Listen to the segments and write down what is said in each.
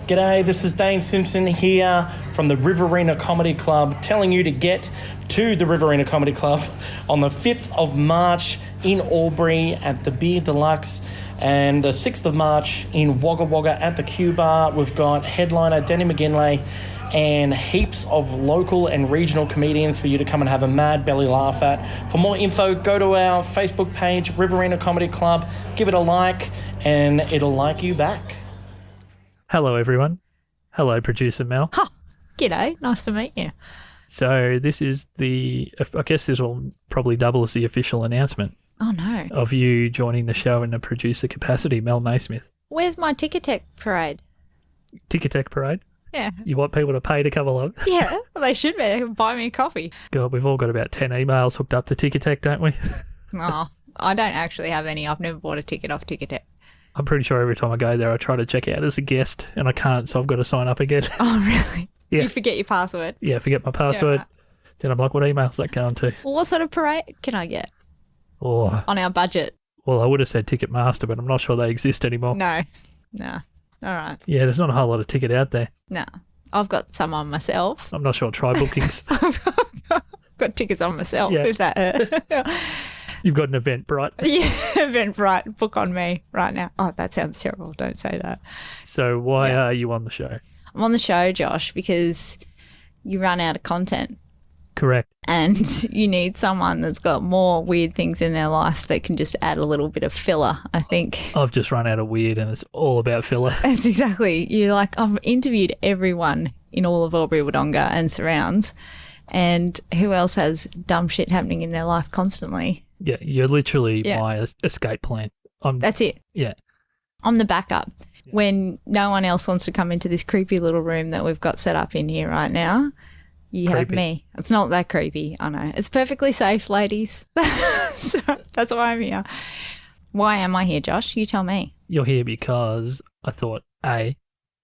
G'day, this is Dane Simpson here from the Riverina Comedy Club, telling you to get to the Riverina Comedy Club on the 5th of March in Albury at the Beer Deluxe, and the 6th of March in Wagga Wagga at the Q Bar. We've got headliner Danny McGinlay and heaps of local and regional comedians for you to come and have a mad belly laugh at. For more info, go to our Facebook page, Riverina Comedy Club, give it a like, and it'll like you back. Hello, everyone. Hello, producer Mel. Huh. G'day. Nice to meet you. So this is I guess this will probably double as the official announcement. Oh, no. Of you joining the show in a producer capacity, Mel Naismith. Where's my Ticketek parade? Ticketek parade? Yeah. You want people to pay to come along? Yeah, well, they should be. They can buy me a coffee. God, we've all got about 10 emails hooked up to Ticketek, don't we? Oh, I don't actually have any. I've never bought a ticket off Ticketek. I'm pretty sure every time I go there, I try to check out as a guest, and I can't, so I've got to sign up again. Oh, really? Yeah. You forget your password? Yeah, forget my password. Yeah. Then I'm like, what email's that going to? Well, what sort of parade can I get Oh, on our budget? well, I would have said Ticketmaster, but I'm not sure they exist anymore. No. All right. Yeah, there's not a whole lot of ticket out there. No. I've got some on myself. I'm not sure Try Bookings. I've got tickets on myself, Yeah. if that hurt. You've got an Eventbrite. Yeah, Eventbrite. Book on me right now. Oh, that sounds terrible. Don't say that. So why are you on the show? I'm on the show, Josh, because you run out of content Correct. and you need someone that's got more weird things in their life that can just add a little bit of filler, I think. I've just run out of weird and it's all about filler. That's exactly. You're like, I've interviewed everyone in all of Albury-Wodonga and surrounds, and who else has dumb shit happening in their life constantly? Yeah, you're literally my escape plan. That's it. Yeah. I'm the backup. When no one else wants to come into this creepy little room that we've got set up in here right now, you have me. It's not that creepy, I know. It's perfectly safe, ladies. So that's why I'm here. Why am I here, Josh? You tell me. You're here because I thought,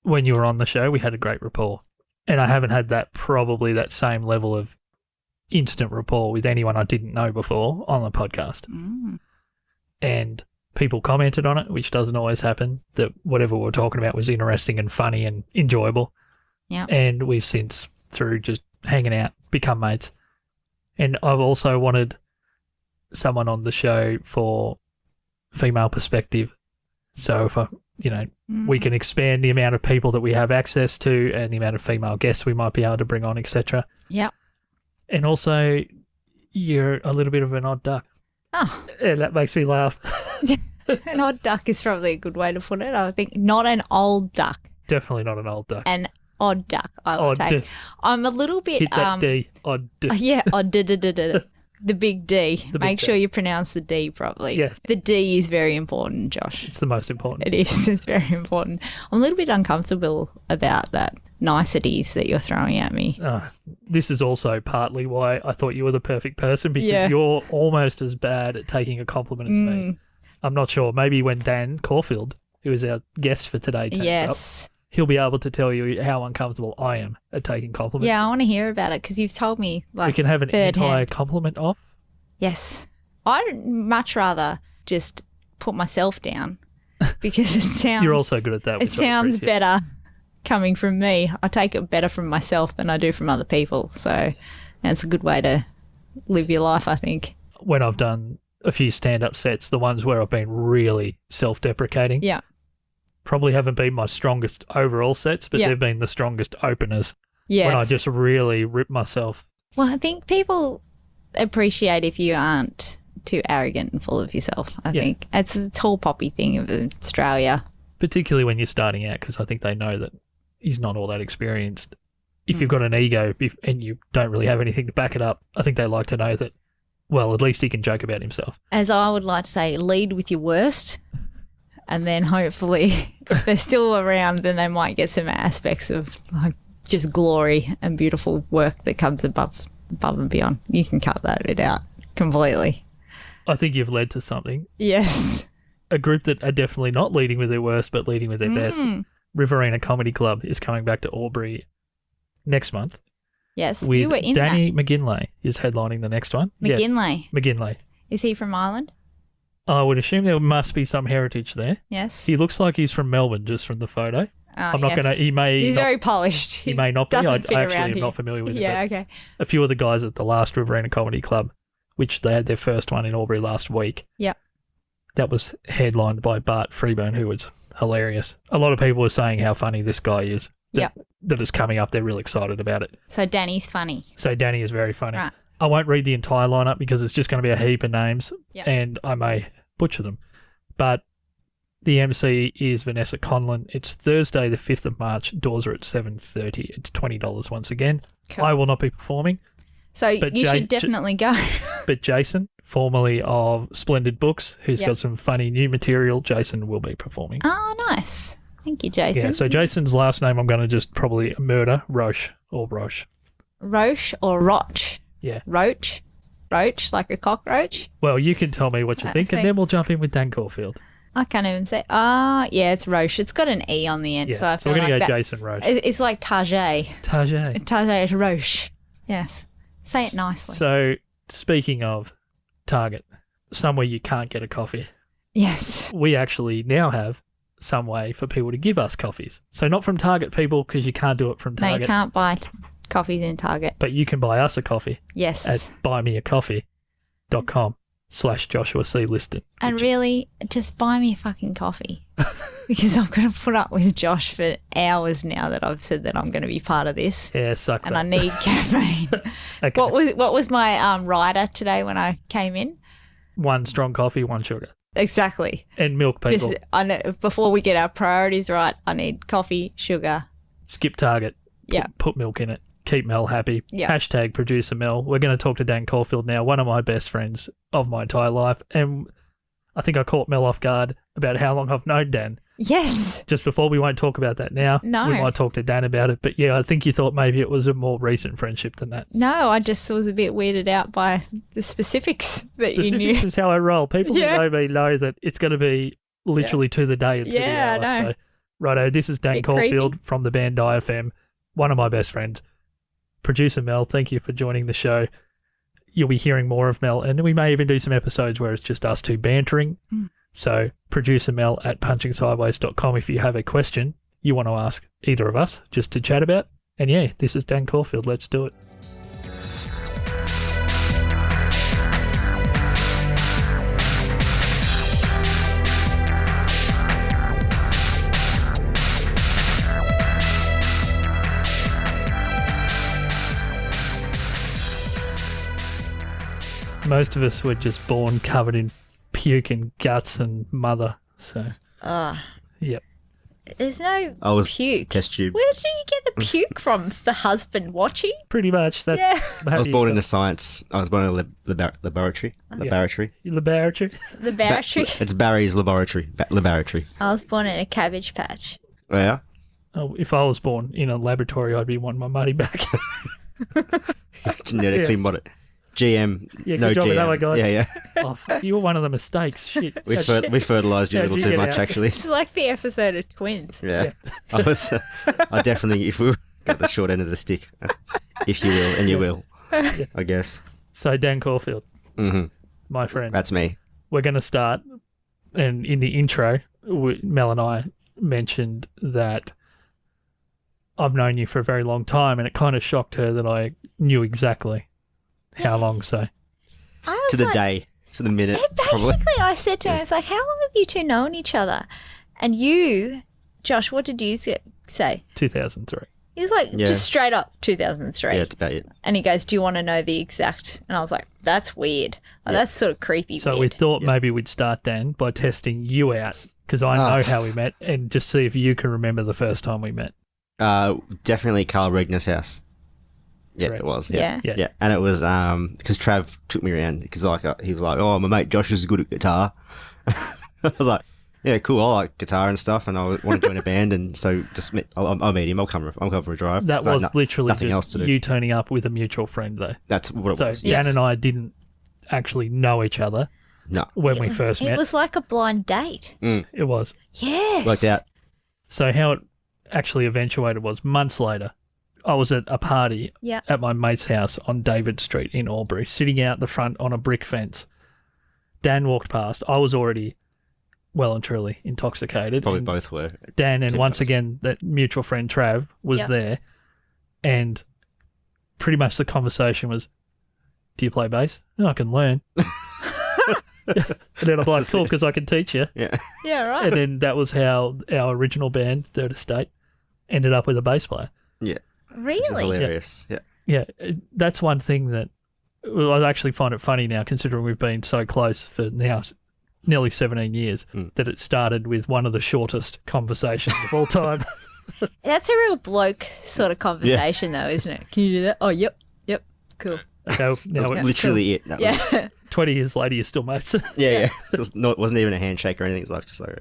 when you were on the show, we had a great rapport. And I haven't had probably that same level of instant rapport with anyone I didn't know before on the podcast. Mm. And people commented on it, which doesn't always happen, that whatever we were talking about was interesting and funny and enjoyable. Yeah. And we've since, through just hanging out, become mates. And I've also wanted someone on the show for female perspective. So if we can expand the amount of people that we have access to and the amount of female guests we might be able to bring on, etc. Yep. And also, you're a little bit of an odd duck. Oh. And that makes me laugh. An odd duck is probably a good way to put it. I think not an old duck. Definitely not an old duck. An odd duck, I would take. I'm a little bit... Hit that D. Odd. Yeah, odd. The big D. Make sure you pronounce the D properly. Yes. The D is very important, Josh. It's the most important. It is. It's very important. I'm a little bit uncomfortable about that niceties that you're throwing at me. This is also partly why I thought you were the perfect person, because you're almost as bad at taking a compliment as me. I'm not sure. Maybe when Dan Caulfield, who is our guest for today, turns up, he'll be able to tell you how uncomfortable I am at taking compliments. Yeah, I want to hear about it because you've told me we can have an entire compliment off. Yes. I'd much rather just put myself down because it sounds... You're also good at that. It sounds better coming from me. I take it better from myself than I do from other people. So it's a good way to live your life, I think. When I've done a few stand-up sets, the ones where I've been really self-deprecating, probably haven't been my strongest overall sets, but they've been the strongest openers. Yes. When I just really rip myself. Well, I think people appreciate if you aren't too arrogant and full of yourself, I think. It's a tall poppy thing of Australia. Particularly when you're starting out, because I think they know that he's not all that experienced. If you've got an ego and you don't really have anything to back it up, I think they like to know that, well, at least he can joke about himself. As I would like to say, lead with your worst, and then hopefully if they're still around, then they might get some aspects of like just glory and beautiful work that comes above and beyond. You can cut that bit out completely. I think you've led to something. Yes. A group that are definitely not leading with their worst, but leading with their best. Riverina Comedy Club is coming back to Albury next month. Yes, with you were in Danny that. McGinlay is headlining the next one. McGinlay. Yes, McGinlay. Is he from Ireland? I would assume there must be some heritage there. Yes. He looks like he's from Melbourne just from the photo. I'm not going to. He's very polished. He may not be. I actually am not familiar with him. Yeah, okay. A few of the guys at the last Riverina Comedy Club, which they had their first one in Albury last week. Yep. That was headlined by Bart Freeburn, who was hilarious. A lot of people were saying how funny this guy is. That is coming up. They're really excited about it. So Danny's funny. So Danny is very funny. Right. I won't read the entire lineup because it's just going to be a heap of names and I may butcher them. But the MC is Vanessa Conlon. It's Thursday, the 5th of March. Doors are at 7:30. It's $20 once again. Cool. I will not be performing. So you should definitely go. But Jason, formerly of Splendid Books, who's got some funny new material, Jason will be performing. Oh, nice. Thank you, Jason. Yeah, so Jason's last name I'm going to just probably murder, Roche or Roche. Roche or Roch? Yeah. Roach, like a cockroach. Well, you can tell me what you think, and then we'll jump in with Dan Caulfield. I can't even say. Yeah, it's Roche. It's got an E on the end. Yeah, so we're going to go Jason Roche. It's like Target. Target is Roche. Yes. Say it nicely. So, speaking of Target, somewhere you can't get a coffee. Yes. We actually now have some way for people to give us coffees. So, not from Target people, because you can't do it from Target. No, you can't buy coffees in Target. But you can buy us a coffee. Yes. At buymeacoffee.com/Joshua C. Liston. And really, just buy me a fucking coffee. Because I'm going to put up with Josh for hours now that I've said that I'm going to be part of this. Yeah, suck and that. I need caffeine. Okay. What was my rider today when I came in? 1 strong coffee, 1 sugar. Exactly. And milk, people. I know, before we get our priorities right, I need coffee, sugar. Skip Target. Yeah. Put milk in it. Keep Mel happy. Yeah. # producer Mel. We're going to talk to Dan Caulfield now, one of my best friends of my entire life. And I think I caught Mel off guard about how long I've known Dan. Yes. Just before, we won't talk about that now. No. We might talk to Dan about it. But yeah, I think you thought maybe it was a more recent friendship than that. No, I just was a bit weirded out by the specifics that you knew. Specifics is how I roll. People who know me know that it's going to be literally to the day and to the hour. I know. So, righto, this is Dan Caulfield from the band D.I.E.F.M, one of my best friends. Producer Mel, thank you for joining the show. You'll be hearing more of Mel, and we may even do some episodes where it's just us two bantering. So, producer Mel at punchingsideways.com if you have a question you want to ask either of us just to chat about. And yeah, this is Dan Caulfield. Let's do it. Most of us were just born covered in puke and guts and mother. So, yep. There's no puke. Test tube. Where did you get the puke from? The husband watching? Pretty much. That's. Yeah. I was born in a science. I was born in a laboratory. Laboratory. Laboratory. Laboratory. It's Barry's laboratory. Laboratory. I was born in a cabbage patch. Oh, yeah? Oh, if I was born in a laboratory, I'd be wanting my money back. Genetically modded. GM. Yeah, no good job GM. with that one, guys. Yeah. Oh, you were one of the mistakes. Shit. We fertilised you a little too much, actually. It's like the episode of Twins. Yeah. I definitely, if we got the short end of the stick, if you will, and you will, I guess. So, Dan Caulfield, my friend. That's me. We're going to start, and in the intro, Mel and I mentioned that I've known you for a very long time, and it kind of shocked her that I knew exactly how long. So to the day, to the minute. Basically, I said to her, it's like, how long have you two known each other? And you, Josh, what did you say? 2003. He was like, just straight up 2003. Yeah, it's about it. And he goes, do you want to know the exact? And I was like, that's weird. Like, that's sort of creepy. So weird. we thought maybe we'd start, Dan, by testing you out, because I know how we met, and just see if you can remember the first time we met. Definitely Carl Regner's house. Yeah, Correct. it was. Yeah. And it was because Trav took me around because he was like, oh, my mate Josh is good at guitar. I was like, yeah, cool. I like guitar and stuff, and I want to join a band, and so just I'll meet him. I'll come for a drive. That was literally nothing else just to do. you turning up with a mutual friend, though. That's what it was. So Dan and I didn't actually know each other. No. When we first met. It was like a blind date. It was. Yes. Worked out. So how it actually eventuated was months later, I was at a party at my mate's house on David Street in Albury, sitting out the front on a brick fence. Dan walked past. I was already well and truly intoxicated. Probably and both were. Dan and to be once honest. again that mutual friend Trav was Yep. there, and pretty much the conversation was, "Do you play bass? No, I can learn." And then I'm like, "Cool, because I can teach you." Yeah. Yeah, right. And then that was how our original band, Third Estate, ended up with a bass player. Yeah. Really? Hilarious. Yeah. Yeah, that's one thing that well, I actually find it funny now, considering we've been so close for now nearly 17 years, that it started with one of the shortest conversations of all time. That's a real bloke sort of conversation, though, isn't it? Can you do that? Oh, yep, cool. Okay, That now was literally it. That was, Yeah. 20 years later, you're still mates. yeah. It wasn't even a handshake or anything. It was like, just like,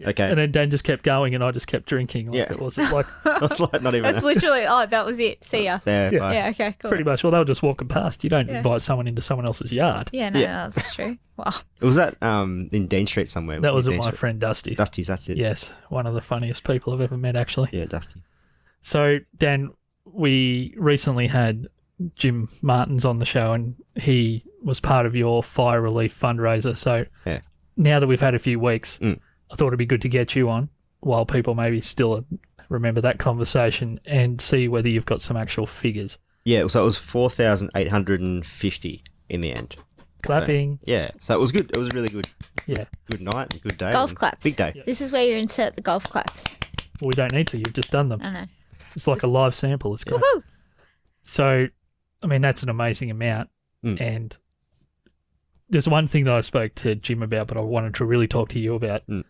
okay. And then Dan just kept going and I just kept drinking. Like Yeah. It wasn't like I was like, not even That's literally, that was it. See ya. there. Bye. Yeah, okay, cool. pretty much, well, they were just walking past. You don't Yeah. invite someone into someone else's yard. Yeah, no, Yeah. that's true. Wow. Was that in Dean Street somewhere? That was Dean at my Street? friend Dusty's. Dusty's, that's it. Yes, one of the funniest people I've ever met, actually. Yeah, Dusty. So, Dan, we recently had Jim Martins on the show and he was part of your fire relief fundraiser. So Yeah. now that we've had a few weeks, Mm. I thought it'd be good to get you on while people maybe still remember that conversation and see whether you've got some actual figures. Yeah, so it was 4,850 in the end. Clapping. Yeah, so it was good. It was a really good Yeah. night, and good day. Golf and claps. Big day. Yeah. This is where you insert the golf claps. Well, we don't need to. You've just done them. I know. It's like a live sample. It's great. Woohoo! So, I mean, that's an amazing amount. Mm. And there's one thing that I spoke to Jim about, but I wanted to really talk to you about. Mm.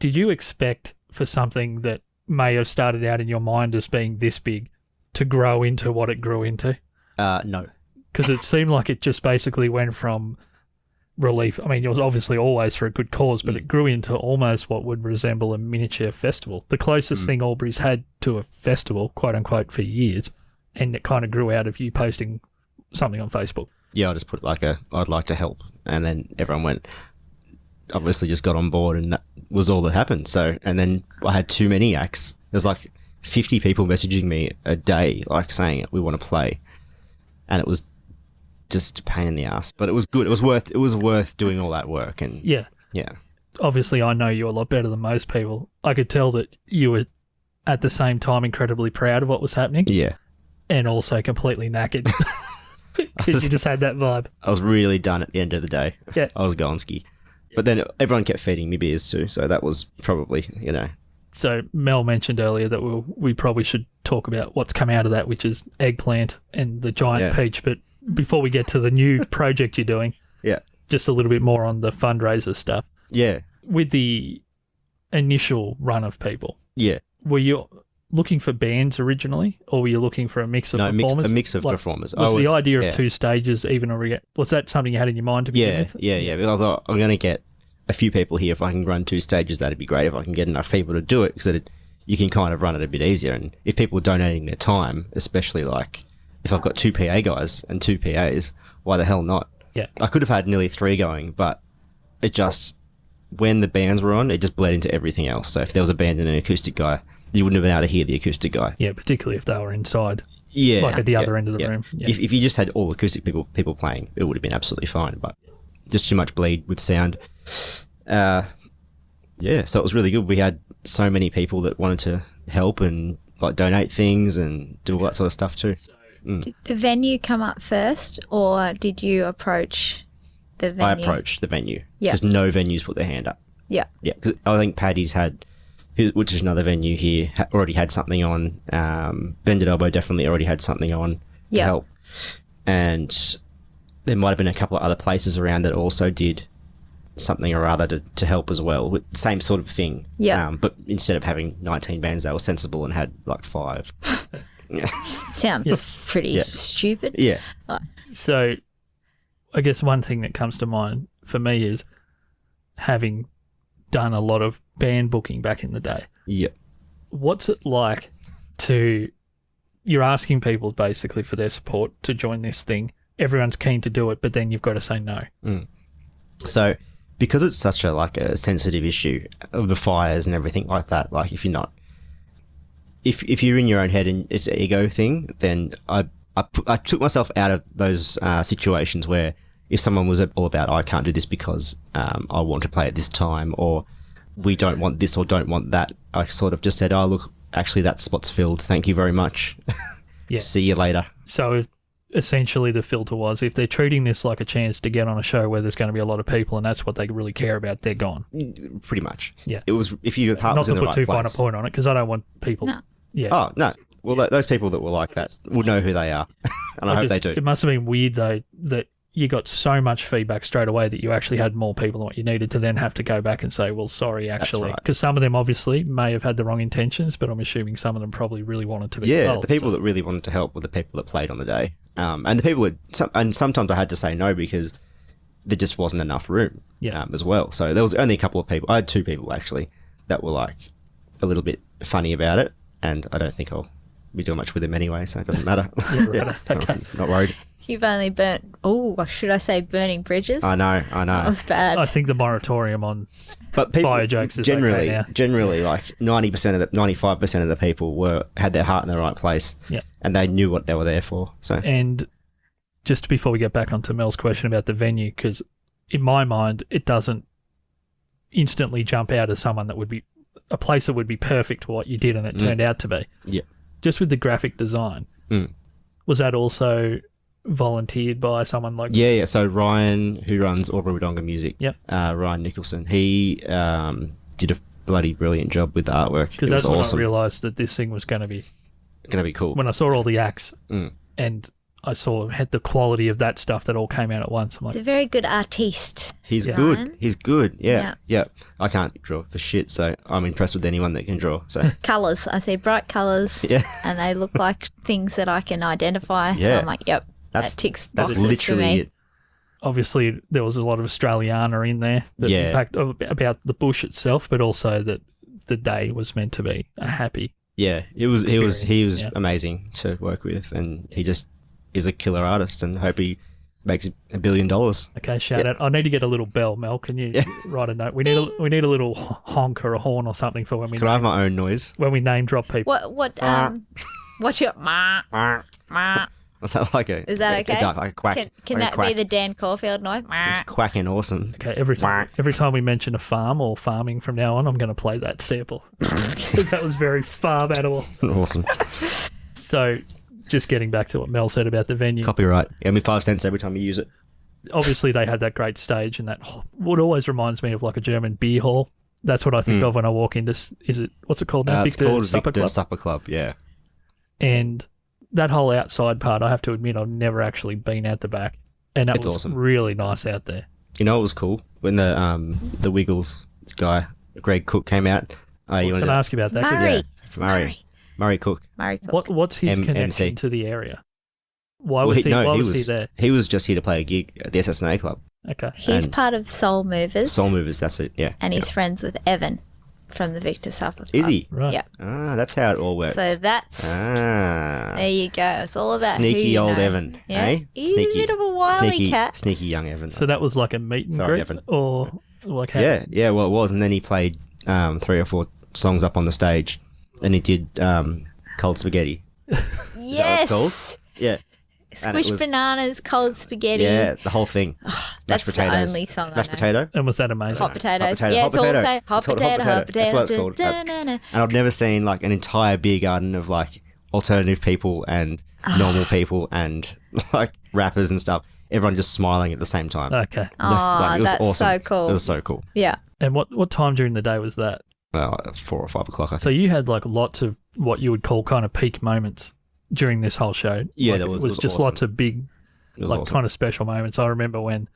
Did you expect for something that may have started out in your mind as being this big to grow into what it grew into? No. Because it seemed like it just basically went from relief. I mean, it was obviously always for a good cause, but it grew into almost what would resemble a miniature festival. The closest thing Albury's had to a festival, quote unquote, for years. And it kind of grew out of you posting something on Facebook. Yeah, I just put like I'd like to help, and then everyone went. Obviously, just got on board, and that was all that happened. So, and then I had too many acts. There's like 50 people messaging me a day, like saying we want to play, and it was just a pain in the ass. But it was good. It was worth doing all that work, and Yeah. yeah. Obviously, I know you a lot better than most people. I could tell that you were at the same time incredibly proud of what was happening Yeah. and also completely knackered because you just had that vibe. I was really done at the end of the day. Yeah. I was going ski. But then everyone kept feeding me beers too, so that was probably, So Mel mentioned earlier that we probably should talk about what's come out of that, which is eggplant and the giant Yeah. peach. But before we get to the new project you're doing, yeah. just a little bit more on the fundraiser stuff. Yeah. With the initial run of people, Yeah. were you looking for bands originally, or were you looking for a mix of No, performers? a mix of Like, performers. Was the idea of yeah. 2 stages even was that something you had in your mind to begin Yeah, with? yeah. Because I thought I'm going to get a few people here. If I can run 2 stages, that'd be great. If I can get enough people to do it, because you can kind of run it a bit easier. And if people are donating their time, especially like if I've got 2 PA guys and 2 PAs, why the hell not? Yeah. I could have had nearly 3 going, but it just, when the bands were on, it just bled into everything else. So if there was a band and an acoustic guy, you wouldn't have been able to hear the acoustic guy. Yeah, particularly if they were inside. Yeah, Like at the yeah, other end of the yeah. room. Yeah. If you just had all acoustic people playing, it would have been absolutely fine. But just too much bleed with sound. Yeah, so it was really good. We had so many people that wanted to help and like donate things and do all that sort of stuff too. Did the venue come up first, or did you approach the venue? I approached the venue Yeah. because no venues put their hand up. Yeah. Yeah, because I think Paddy's which is another venue here, already had something on. Bended Elbow definitely already had something on to Yeah. help. And there might have been a couple of other places around that also did something or other to help as well, with the same sort of thing. Yeah. But instead of having 19 bands, they were sensible and had like 5. Sounds pretty Yeah. stupid. Yeah. So I guess one thing that comes to mind for me is having done a lot of band booking back in the day. Yeah. What's it like you're asking people basically for their support to join this thing. Everyone's keen to do it, but then you've got to say no. So because it's such a sensitive issue of the fires and everything like that, like if you're in your own head and it's an ego thing, then I took myself out of those situations where if someone was all about, I can't do this because I want to play at this time, or we don't want this or don't want that, I sort of just said, oh, look, actually that spot's filled. Thank you very much. Yeah. See you later. So essentially the filter was, if they're treating this like a chance to get on a show where there's going to be a lot of people and that's what they really care about, they're gone. Pretty much. Yeah. It was, if your heart Not was to in the put right too fine a place. point on it, because I don't want people... No. Yeah. Oh, no. Well, those people that were like that will know who they are. And I hope they do. It must have been weird, though, that you got so much feedback straight away that you actually had more people than what you needed to then have to go back and say, well, sorry, actually. right. Because some of them obviously may have had the wrong intentions, but I'm assuming some of them probably really wanted to be Yeah, involved, the people so- that really wanted to help were the people that played on the day. And the people that... And sometimes I had to say no because there just wasn't enough room as well. So there was only a couple of people. I had 2 people, actually, that were, like, a little bit funny about it. And I don't think I'll be doing much with them anyway, so it doesn't matter. Yeah, okay. Not worried. You've only burnt, should I say burning bridges? I know. That was bad. I think the moratorium on But people fire jokes is generally, okay now. generally, like 95% of the people had their heart in the right place, Yeah. and they knew what they were there for. So And just before we get back onto Mel's question about the venue, because in my mind, it doesn't instantly jump out as someone that would be a place that would be perfect for what you did and it turned out to be. Yeah. Just with the graphic design, was that also volunteered by someone like... yeah. So Ryan, who runs Albury-Wodonga Music, Yep. Ryan Nicholson, he did a bloody brilliant job with the artwork. Because It was that's when awesome. I realised that this thing was going to be... Going to be cool. When I saw all the acts Mm. and I had the quality of that stuff that all came out at once, I'm He's like, a very good artiste. He's Yeah. good. Ryan? He's good. Yeah. I can't draw for shit, so I'm impressed with anyone that can draw. So Colours. I see bright colours. Yeah. And they look like things that I can identify. So Yeah. I'm like, yep, that ticks that's boxes for literally me. it. obviously there was a lot of Australiana in there that Yeah. impact about the bush itself, but also that the day was meant to be a happy... Yeah, he was Experience, yeah. amazing to work with, and he just is a killer artist, and hope he makes $1 billion. Okay, shout out. I need to get a little bell, Mel. Can you write a note? We need a little honk or a horn or something for when we Could I have my own noise? name drop people. What's your Was that like a? Is that okay? Like a quack. Can like that a quack. be the Dan Caulfield noise? It's quacking awesome. Okay, every time we mention a farm or farming from now on, I'm going to play that sample because that was very farm animal. Awesome. So, just getting back to what Mel said about the venue. Copyright. Give me 5 cents every time you use it. Obviously, they had that great stage, and that what always reminds me of like a German beer hall. That's what I think of when I walk into. What's it called now? It's Victor called Supper Victor Club. Supper Club. Yeah. And that whole outside part, I have to admit, I've never actually been out the back, and that It's was awesome. really nice out there. You know, it was cool when the Wiggles guy Greg Cook came out. I was going to ask you about that. 'cause Murray. Yeah. It's Murray Cook. Murray Cook. What's his connection MC. to the area? Why was he there? He was just here to play a gig at the SSNA Club. Okay. He's and- part of Soul Movers. Soul Movers, that's it. Yeah. And he's friends with Evan from the Victor Supper Club. Is he? Right. Yep. Ah, that's how it all works. So that's there you go. It's all about who Sneaky you old know. Evan, Yeah. eh? He's a bit of a wily cat. Sneaky young Evan. So that was like a meet and Sorry, greet, Evan. or like how? yeah, well, it was, and then he played 3 or 4 songs up on the stage, and he did Cold Spaghetti. Yes. Is that what it's called? Yeah. And it Squish was- bananas, cold spaghetti. Yeah, the whole thing. That's Mashed potatoes. the only song I Mashed know. potato. And was that amazing? Hot potatoes. Hot potato. Yeah, Hot it's all potato. the same. Hot It's called potato, hot potato. That's what it's called. Da-na-na. And I've never seen like an entire beer garden of like alternative people and normal people and like rappers and stuff. Everyone just smiling at the same time. Okay. Oh, Like, it was that's awesome. so cool. It was so cool. Yeah. And what time during the day was that? 4 or 5 o'clock, I think. So you had like lots of what you would call kind of peak moments during this whole show. Yeah, Like, there was- It it was was just awesome. lots of big, It was like awesome. kind of special moments. I remember when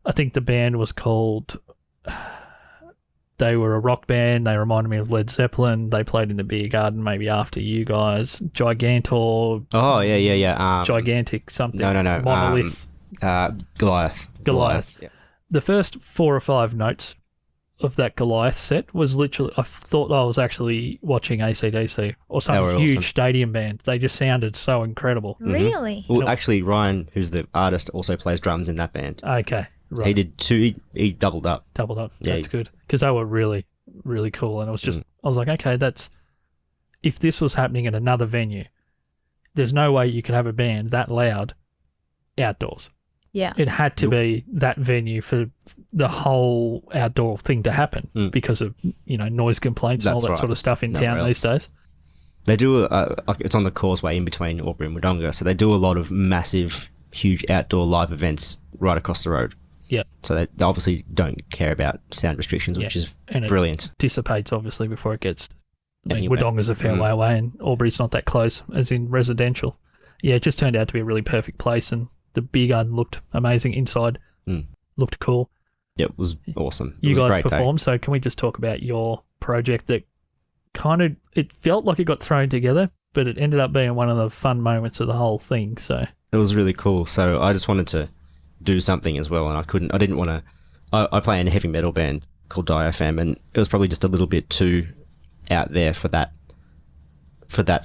I think the band was called. They were a rock band. They reminded me of Led Zeppelin. They played in the beer garden maybe after you guys. Gigantor, Oh, yeah. gigantic something. No. Monolith. Goliath. Goliath. Yeah. The first 4 or 5 notes of that Goliath set was literally, I thought I was actually watching AC/DC or some They were huge awesome. stadium band. They just sounded so incredible. Really? Well, actually, Ryan, who's the artist, also plays drums in that band. Okay, right. He did 2. He doubled up. Doubled up. Yeah, That's good. Because they were really, really cool. And it was just, Mm. I was like, okay, if this was happening at another venue, there's no way you could have a band that loud outdoors. Yeah. It had to be that venue for the whole outdoor thing to happen because of, noise complaints and all that sort of stuff in town these days. They do, it's on the causeway in between Albury and Wodonga, so they do a lot of massive, huge outdoor live events right across the road. Yeah. So they obviously don't care about sound restrictions, which is brilliant. It dissipates, obviously, before it gets... Anyway. Wodonga's a fair way away and Albury's not that close, as in residential. Yeah, it just turned out to be a really perfect place, and the beer garden looked amazing inside. Looked cool. Yeah, it was awesome. You guys performed, so can we just talk about your project that kind of... It felt like it got thrown together, but it ended up being one of the fun moments of the whole thing, so... It was really cool, so I just wanted to do something as well, and I didn't want to... I play in a heavy metal band called D.I.E.F.M, and it was probably just a little bit too out there for that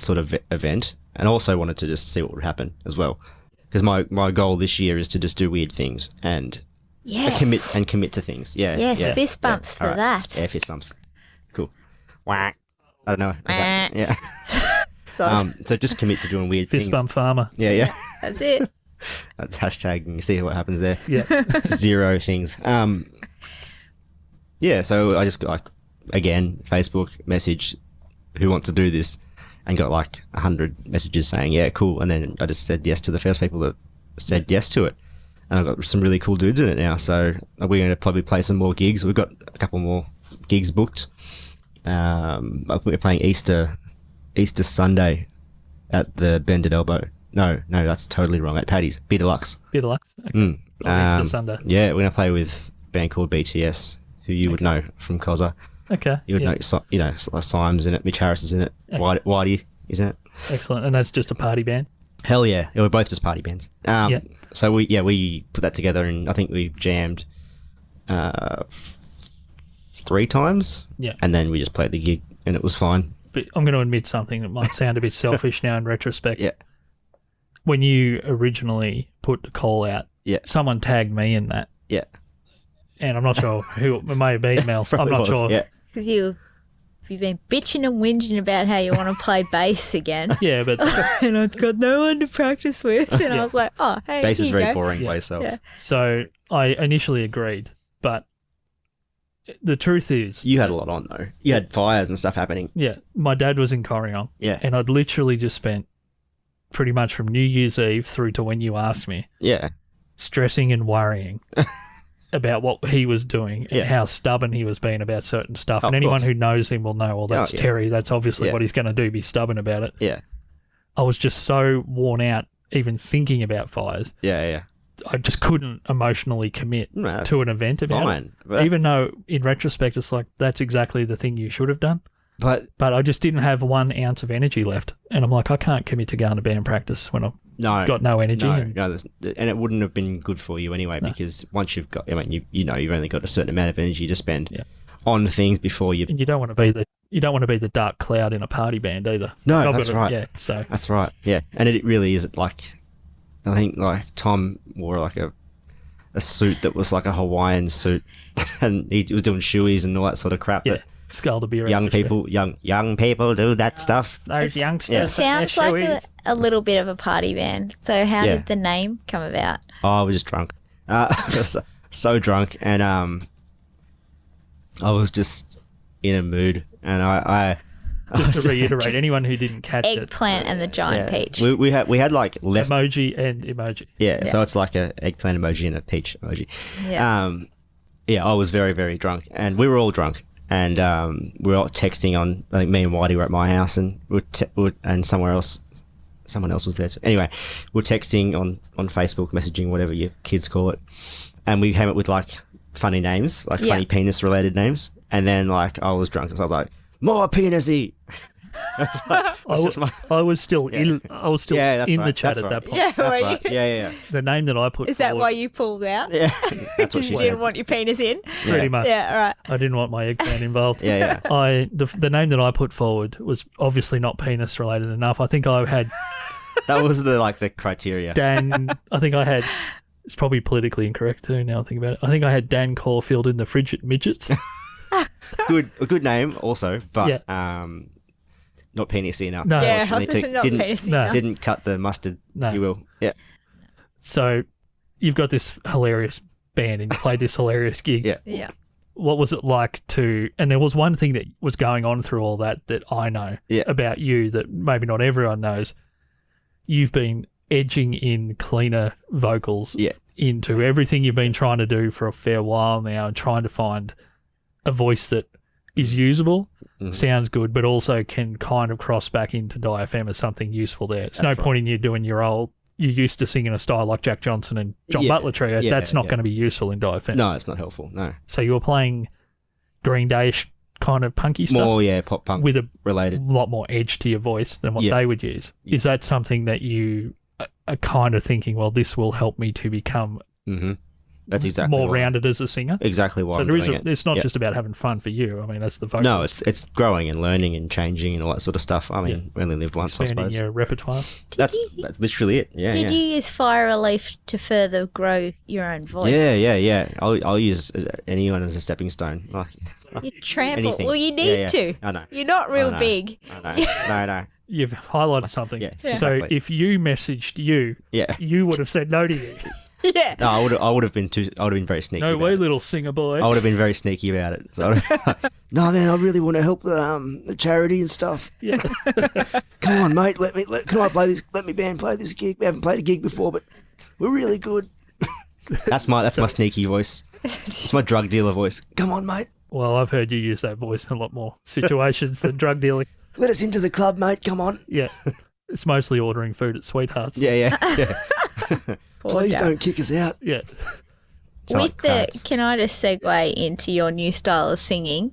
sort of event, and also wanted to just see what would happen as well, because my goal this year is to just do weird things and commit to things. Fist bumps for that. Yeah, fist bumps. Cool. Whack. I don't know. Yeah. So just commit to doing weird things. Fist bump farmer. Yeah. That's it. That's hashtag, and you see what happens there. Yeah. 0 things. Yeah, so I just got, again, Facebook message, who wants to do this, and got 100 messages saying, yeah, cool. And then I just said yes to the first people that said yes to it. And I've got some really cool dudes in it now. So we're going to probably play some more gigs. We've got a couple more gigs booked. We're playing Easter Sunday at the Bended Elbow. No, that's totally wrong. At Paddy's. Beer Deluxe. Beer Deluxe? Okay. Easter Sunday. Yeah, we're going to play with a band called BTS, who you would know from Cozza. Okay. You would know, Syme's in it, Mitch Harris is in it, Whitey is in it. Excellent. And that's just a party band? Hell yeah. We're both just party bands. So we put that together, and I think we jammed 3 times. Yeah. And then we just played the gig, and it was fine. But I'm going to admit something that might sound a bit selfish now in retrospect. Yeah. When you originally put the call out, someone tagged me in that. Yeah. And I'm not sure who it may have been, Mel. I'm not sure. Yeah. Because you've been bitching and whinging about how you want to play bass again. Yeah, but... and I've got no one to practice with. And I was like, oh, hey, bass is very go. boring by itself. Yeah. So I initially agreed, but the truth is... You had a lot on, though. You had fires and stuff happening. Yeah. My dad was in Corryong. Yeah. And I'd literally just spent pretty much from New Year's Eve through to when you asked me. Yeah. Stressing and worrying about what he was doing and how stubborn he was being about certain stuff. And anyone who knows him will know, well, that's Terry. That's obviously what he's going to do, be stubborn about it. Yeah. I was just so worn out even thinking about fires. Yeah. I just couldn't emotionally commit to an event about it. But even though in retrospect it's like, that's exactly the thing you should have done. But I just didn't have 1 ounce of energy left. And I'm like, I can't commit to going to band practice when I've got no energy. And it wouldn't have been good for you anyway, because once you've got, you've only got a certain amount of energy to spend on things before you... And you don't want to be the dark cloud in a party band either. No, that's right. Yeah, so... That's right, yeah. And it really is I think Tom wore a suit that was like a Hawaiian suit, and he was doing shoeies and all that sort of crap. Yeah. Sculled a beer. Young people do that stuff. Those youngsters. It sounds like a little bit of a party band. So how did the name come about? Oh, I was just drunk. So drunk, and I was just in a mood, and I just to reiterate, anyone who didn't catch eggplant and the giant peach. We had less emoji and emoji. Yeah, so it's like a eggplant emoji and a peach emoji. Yeah. I was very, very drunk, and we were all drunk. And we were all texting on, I think me and Whitey were at my house, and and someone else was there too. Anyway, we're texting on Facebook, messaging, whatever your kids call it. And we came up with funny names, funny penis related names. And then I was drunk, so I was like, more penisy. I was still in the chat at that point. Yeah, that's right. Yeah. The name that I put Is that why you pulled out? Yeah, that's what she said. You didn't want your penis in? Pretty much. Yeah, all right. I didn't want my eggplant involved. Yeah. The name that I put forward was obviously not penis related enough. I think I had... That was the criteria. Dan, I think I had... It's probably politically incorrect too now I think about it. I think I had Dan Caulfield in the Frigid Midgets. A good name also, but... Not penisy enough. No. Yeah, not penisy enough. Didn't cut the mustard, you will. Yeah. So, you've got this hilarious band and you played this hilarious gig. Yeah. Yeah. What was it like to, and there was one thing that was going on through all that I know about you that maybe not everyone knows. You've been edging in cleaner vocals into everything you've been trying to do for a fair while now and trying to find a voice that is usable, sounds good, but also can kind of cross back into D.I.E.F.M as something useful there. It's no point in you doing you used to sing in a style like Jack Johnson and John Butler Trio. That's not going to be useful in D.I.E.F.M. No, it's not helpful, no. So you were playing Green Day-ish kind of punky stuff? More, pop punk with a related. lot more edge to your voice than what they would use. Yeah. Is that something that you are kind of thinking, well, this will help me to become That's exactly more rounded as a singer? Exactly why I'm doing doing it. It's not just about having fun for you. I mean, that's the vocalist. No, it's growing and learning and changing and all that sort of stuff. I mean, we only lived once, Expanding I suppose. your repertoire. That's literally it. Yeah, Did you use Fire Relief to further grow your own voice? Yeah. I'll use anyone as a stepping stone. Like You trample. anything. Well, you need to. I know. You're not real know. big. I know. No. You've highlighted something. Yeah, So exactly. if you messaged you, you would have said no to you. Yeah. No, I would have been very sneaky. No about way, it. little singer boy. I would have been very sneaky about it. So no, man, I really want to help the charity and stuff. Yeah. Come on, mate. Can I play this? Let me band play this gig. We haven't played a gig before, but we're really good. That's my sneaky voice. It's my drug dealer voice. Come on, mate. Well, I've heard you use that voice in a lot more situations than drug dealing. Let us into the club, mate. Come on. Yeah. It's mostly ordering food at Sweethearts. Yeah. Please Jack. don't kick us out. Yeah. Can I just segue into your new style of singing?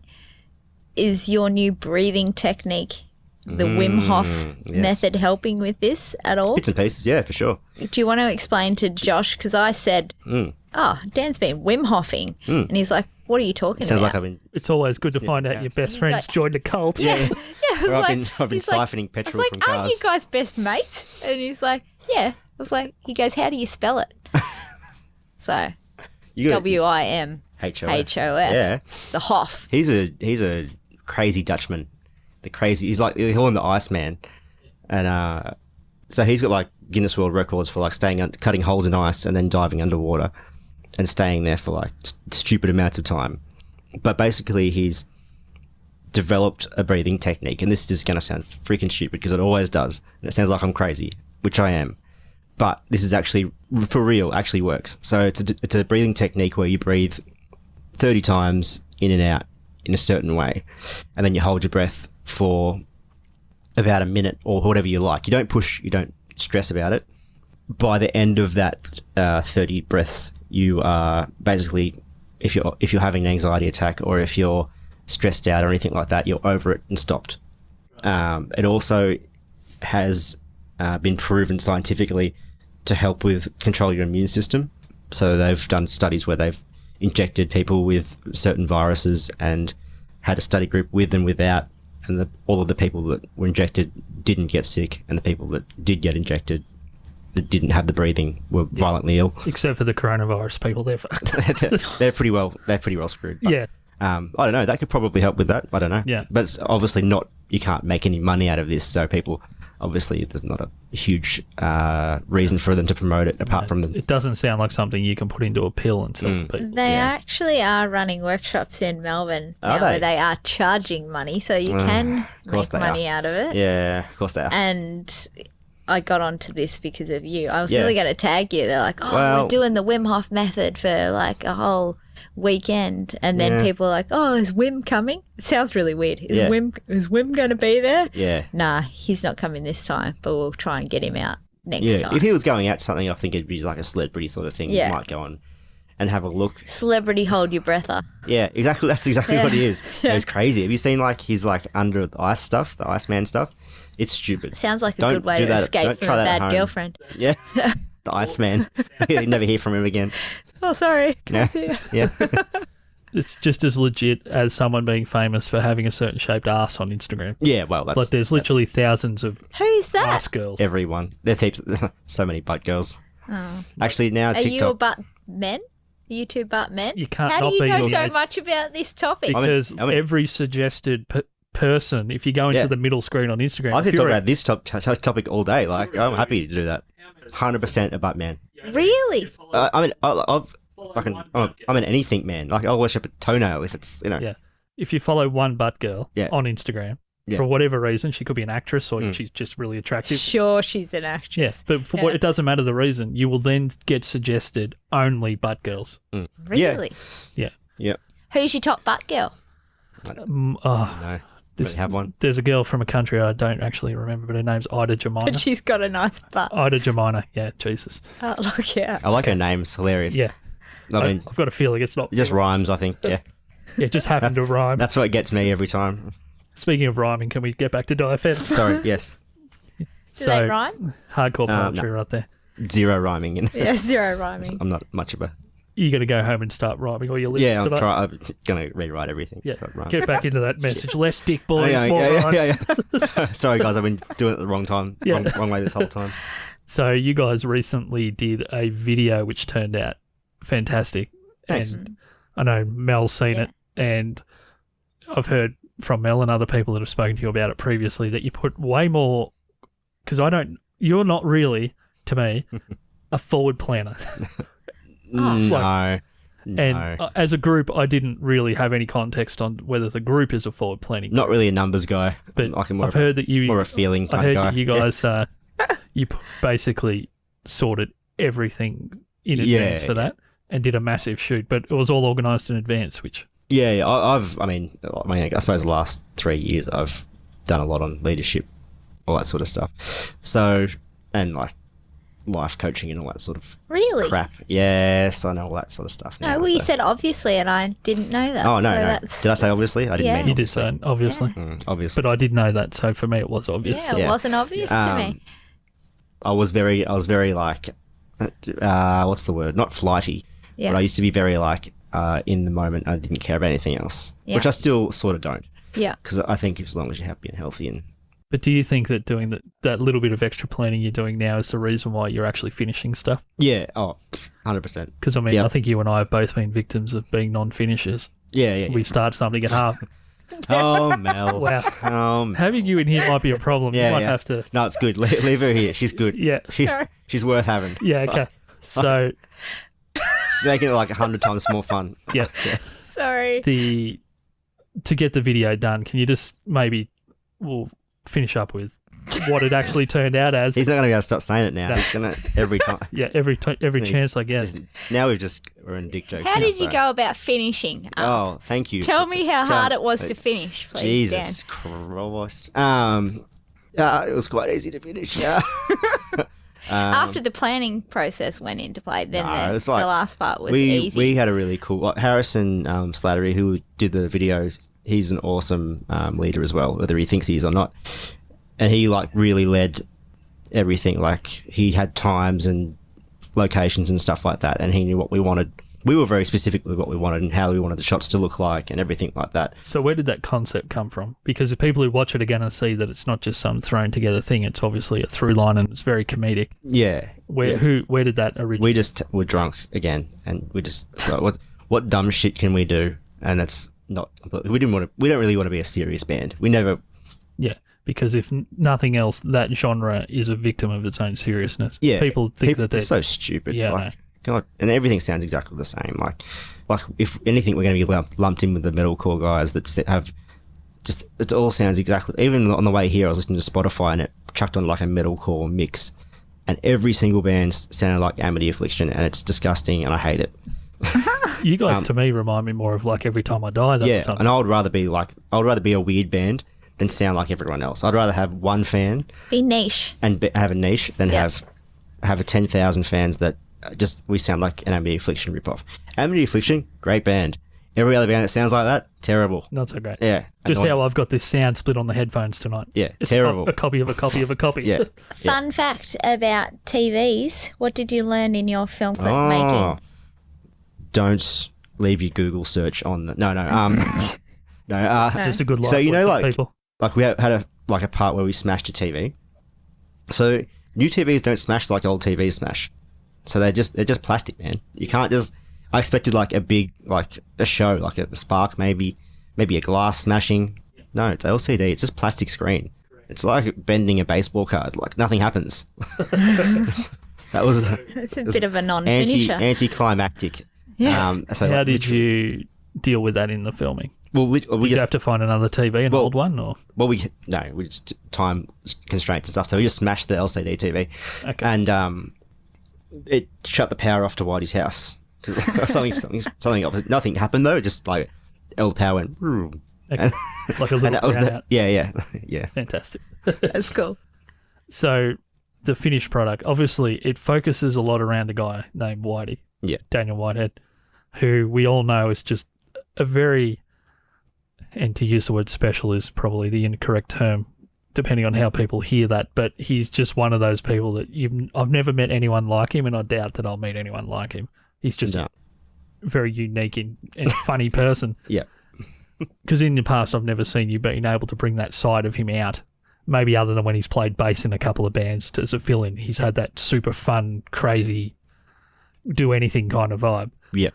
Is your new breathing technique, the Wim Hof method, helping with this at all? Bits and pieces, yeah, for sure. Do you want to explain to Josh? Because I said, Dan's been Wim Hoffing. And he's like, what are you talking Sounds about? like I've been. It's always good to find out your best friends joined a cult. Yeah, I was Or like, I've been he's like- siphoning I was petrol like, from aren't you cars. guys best mates? And he's like, yeah. I was like, he goes, how do you spell it? So, You got W-I-M H-O-F. H-O-F. Yeah. The Hoff. He's a crazy Dutchman. He's like, they call him the Iceman. And so he's got like Guinness World Records for like cutting holes in ice and then diving underwater and staying there for like stupid amounts of time. But basically he's developed a breathing technique, and this is going to sound freaking stupid because it always does, and it sounds like I'm crazy, which I am. But this is actually, for real, actually works. So it's a breathing technique where you breathe 30 times in and out in a certain way, and then you hold your breath for about a minute or whatever you like. You don't push, you don't stress about it. By the end of that 30 breaths, you are basically, if you're having an anxiety attack or if you're stressed out or anything like that, you're over it and stopped. It also has been proven scientifically to help with control your immune system. So they've done studies where they've injected people with certain viruses and had a study group with and without, and all of the people that were injected didn't get sick, and the people that did get injected that didn't have the breathing were violently ill. Except for the coronavirus people, they're fucked. they're pretty well screwed. But, Yeah. I don't know. That could probably help with that. I don't know. Yeah. But it's obviously not. You can't make any money out of this, so people obviously there's not a huge reason for them to promote it apart from the. It doesn't sound like something you can put into a pill and sell to people. They actually are running workshops in Melbourne Are now where they? they are charging money, so you can course make they money are. out of it. Yeah, of course they are. And I got onto this because of you. I was Yeah. really going to tag you. They're like, oh, Well- we're doing the Wim Hof method for like a whole weekend. And then Yeah. people are like, oh, is Wim coming? It sounds really weird. Is Yeah. Wim going to be there? Yeah. Nah, he's not coming this time, but we'll try and get him out next Yeah. time. If he was going out to something, I think it'd be like a celebrity sort of thing. Yeah. You might go on and have a look. Celebrity hold your breather. Yeah, exactly. That's exactly Yeah. what he is. Yeah. He's crazy. Have you seen like his like under the ice stuff, the Iceman stuff? It's stupid. Sounds like a Don't good way do to that. escape Don't from try a that at bad home. girlfriend. Yeah. The Iceman. You never hear from him again. Oh, sorry. Yeah. Yeah. It's just as legit as someone being famous for having a certain shaped ass on Instagram. Yeah, well, that's Like there's literally thousands of Who's that? ass girls. everyone. There's heaps, so many butt girls. Oh. Actually, now Are you a TikTok. butt men? Are you two butt men? You can't How not do you be know in so that- much about this topic? Because I mean- every suggested person, if you go into Yeah. the middle screen on Instagram, I if could you're talk a- about this topic all day. Like, I'm happy to do that. 100% a butt man. Really? I mean, I'm an anything man. Like, I'll worship a toenail if it's, Yeah. If you follow one butt girl Yeah. on Instagram, Yeah. for whatever reason, she could be an actress or she's just really attractive. Sure, she's an actress. Yeah, but for what it doesn't matter the reason, you will then get suggested only butt girls. Really? Yeah. Yeah. Who's your top butt girl? No. Don't have one. There's a girl from a country I don't actually remember, but her name's Ida Jemina. But she's got a nice butt. Ida Jemina, yeah, Jesus. Oh, look out. I like her name. It's hilarious. Yeah. I mean, I've got a feeling it's not. it just rhymes, I think. Yeah. Yeah, it just happened to rhyme. That's what gets me every time. Speaking of rhyming, can we get back to D.I.E.F.M? Sorry, yes. Do they rhyme? Hardcore poetry no. right there. Zero rhyming. Yeah, zero rhyming. I'm not much of a... You got to go home and start rhyming all your lyrics Yeah, tonight. I'm going to rewrite everything. Yeah, So it rhymes. get back into that message. Less dick boys, Yeah, more rhymes. yeah. Sorry, guys. I've been doing it the wrong time. Yeah. Wrong way this whole time. So you guys recently did a video which turned out fantastic. Thanks. And I know Mel's seen it, and I've heard from Mel and other people that have spoken to you about it previously that you put way more, because you're not really, to me, a forward planner. No. And as a group, I didn't really have any context on whether the group is a forward planning. Not really a numbers guy. But like I've heard that you... more of a feeling I type heard guy. that you guys, you basically sorted everything in advance for that and did a massive shoot, but it was all organised in advance, which... Yeah. I mean, I suppose the last 3 years I've done a lot on leadership, all that sort of stuff. So, and like life coaching and all that sort of Really? crap. Yes, I know all that sort of stuff now. No, well, you so- said obviously, and I didn't know that. Oh, no, so no. That's, Did I say obviously? I didn't Yeah. mean You did say, obviously. obviously. But I did know that, so for me it was obvious. Yeah, it Yeah. wasn't obvious to me. I was very like, what's the word? Not flighty. Yeah. But I used to be very like, in the moment, I didn't care about anything else, Yeah. which I still sort of don't. Yeah. Because I think as long as you're happy and healthy and... But do you think that doing that little bit of extra planning you're doing now is the reason why you're actually finishing stuff? Yeah, 100%. Because, I mean, Yep. I think you and I have both been victims of being non-finishers. Yeah. We start something at half. Oh, Mel. Wow. Having you in here might be a problem. Yeah, You might yeah. have to... No, it's good. Leave her here. She's good. Yeah. She's worth having. Yeah, okay. So, She's making it like 100 times more fun. yeah. Sorry. To get the video done, can you just maybe... We'll finish up with what it actually turned out as. He's not going to be able to stop saying it now. No. He's going to every time. Yeah, every chance I get. Listen, now we're in dick jokes. How now, did you so- go about finishing? Oh, thank you. Tell me how hard it was to finish, please, Jesus Christ. It was quite easy to finish. Yeah. Dan. After the planning process went into play, then No, the it's like- last part was we easy. we had a really cool like Harrison Slattery, who did the videos. He's an awesome leader as well, whether he thinks he is or not. And he like really led everything. Like he had times and locations and stuff like that, and he knew what we wanted. We were very specific with what we wanted and how we wanted the shots to look like and everything like that. So where did that concept come from? Because the people who watch it are going to see that it's not just some thrown together thing. It's obviously a through line and it's very comedic. Yeah. Where did that originate? We just were drunk again, and we just like, what dumb shit can we do? And it's not. We don't really want to be a serious band. We never. Yeah, because if nothing else, that genre is a victim of its own seriousnness. Yeah. People think that they're they're so stupid. Yeah, like, God, and everything sounds exactly the same. Like if anything, we're going to be lumped in with the metalcore guys that have just. It all sounds exactly. Even on the way here, I was listening to Spotify and it chucked on like a metalcore mix, and every single band sounded like Amity Affliction, and it's disgusting, and I hate it. You guys, to me, remind me more of like Every Time I Die. Or Yeah, something. and I would rather be a weird band than sound like everyone else. I'd rather have one fan Be niche. and have a niche than Yeah. have a 10,000 fans that just we sound like an Amity Affliction ripoff. Amity Affliction, great band. Every other band that sounds like that, terrible. Not so great. Yeah, Just annoying. how I've got this sound split on the headphones tonight. Yeah, It's terrible. A copy of a copy of a copy. Yeah. Fun fact about TVs. What did you learn in your film clip Oh, making? don't leave your Google search on the no. Just a good life So you know, lesson, like people. we had a part where we smashed a TV. So new TVs don't smash like old TVs smash. So they're just plastic, man. You can't just. I expected like a big a show, like a spark, maybe a glass smashing. No, it's LCD. It's just plastic screen. It's like bending a baseball card. Like nothing happens. That was It's a bit of a non-finisher. anticlimactic. Yeah. So How like, did you deal with that in the filming? Well, we Did you just have to find another TV, an old one, or we just time constraints and stuff. So we just smashed the LCD TV, okay? and it shut the power off to Whitey's house because something. Nothing happened though. Just like all the power went. Okay. Like a little that was brownout. yeah. Fantastic. That's cool. So the finished product, obviously, it focuses a lot around a guy named Whitey. Yeah. Daniel Whitehead, who we all know is just a very, and to use the word special is probably the incorrect term, depending on how people hear that, but he's just one of those people that I've never met anyone like him, and I doubt that I'll meet anyone like him. He's just a very unique and funny person. Yeah. Because in the past, I've never seen you being able to bring that side of him out. Maybe other than when he's played bass in a couple of bands as a fill-in. He's had that super fun, crazy, do anything kind of vibe. Yeah.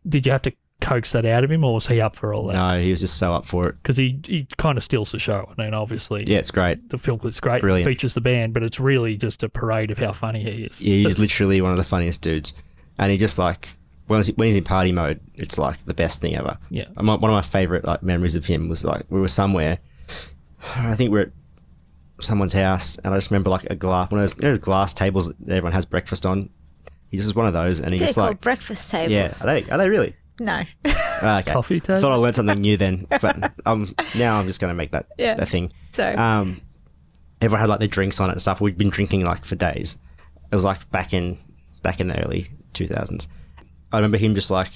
Did you have to coax that out of him, or was he up for all that? No, he was just so up for it. Because he kind of steals the show. I mean, obviously. Yeah, it's great. The film clip's great. Brilliant. It features the band, but it's really just a parade of how funny he is. Yeah, he's literally one of the funniest dudes. And he just like, when he's in party mode, it's like the best thing ever. Yeah. One of my favourite like memories of him was like, we were somewhere, I think we're at someone's house, and I just remember like one of those glass tables that everyone has breakfast on. He's just one of those, and he's They're just called like, breakfast tables. yeah, are they really? No. Okay. Coffee I table? thought I learned something new then, but now I'm just going to make that a thing. So Everyone had like their drinks on it and stuff. We'd been drinking like for days. It was like back in the early 2000s. I remember him just like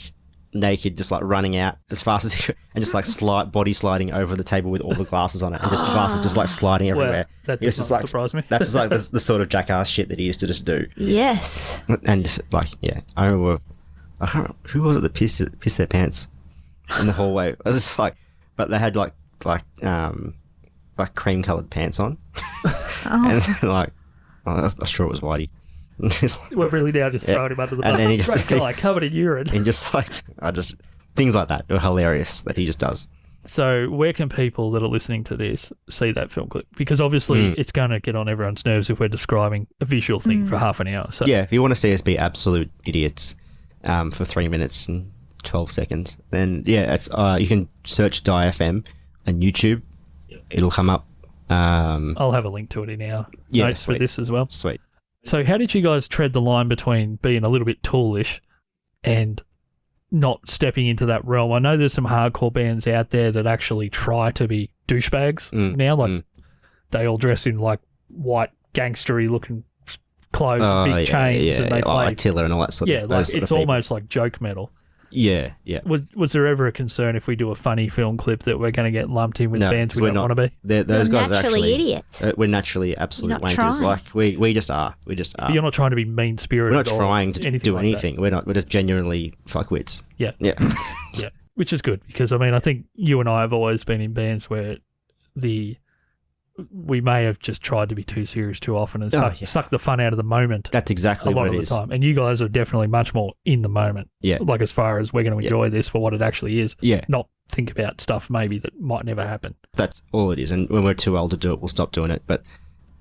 naked, just like running out as fast as he could, and just like body sliding over the table with all the glasses on it, and just the glasses just like sliding everywhere. That It's does just not like, surprise me. That's like the sort of jackass shit that he used to just do. Yes. And just, like, yeah, I can't remember who was it that pissed their pants in the hallway. I was just like, but they had like cream coloured pants on, and like, I'm sure it was Whitey. We're really now just throwing him under the bus. And then he just Great guy, covered in urine. and just like things like that are hilarious that he just does. So where can people that are listening to this see that film clip? Because obviously it's going to get on everyone's nerves if we're describing a visual thing for half an hour. So Yeah, if you want to see us be absolute idiots for 3 minutes and 12 seconds, then yeah, it's you can search D.I.E.F.M on YouTube. It'll come up. I'll have a link to it in our notes for this as well. Sweet. So how did you guys tread the line between being a little bit toolish and not stepping into that realm? I know there's some hardcore bands out there that actually try to be douchebags now. Like they all dress in like white gangstery looking clothes, big chains, and they play like Tiller and all that sort of. yeah, like it's almost like joke metal. Yeah. Was there ever a concern if we do a funny film clip that we're going to get lumped in with bands we don't want to be? Those guys are naturally actually idiots. We're naturally absolute You're not wankers. trying. Like we just are. We just are. But you're not trying to be mean-spirited. We're not or trying to do like anything. We're not. We're just genuinely fuckwits. Yeah. Yeah. Yeah, which is good because, I mean, I think you and I have always been in bands where we may have just tried to be too serious too often and suck the fun out of the moment. That's exactly a lot what of it the is. time. And you guys are definitely much more in the moment. Yeah. Like as far as we're going to enjoy this for what it actually is. Yeah. Not think about stuff maybe that might never happen. That's all it is. And when we're too old to do it, we'll stop doing it. But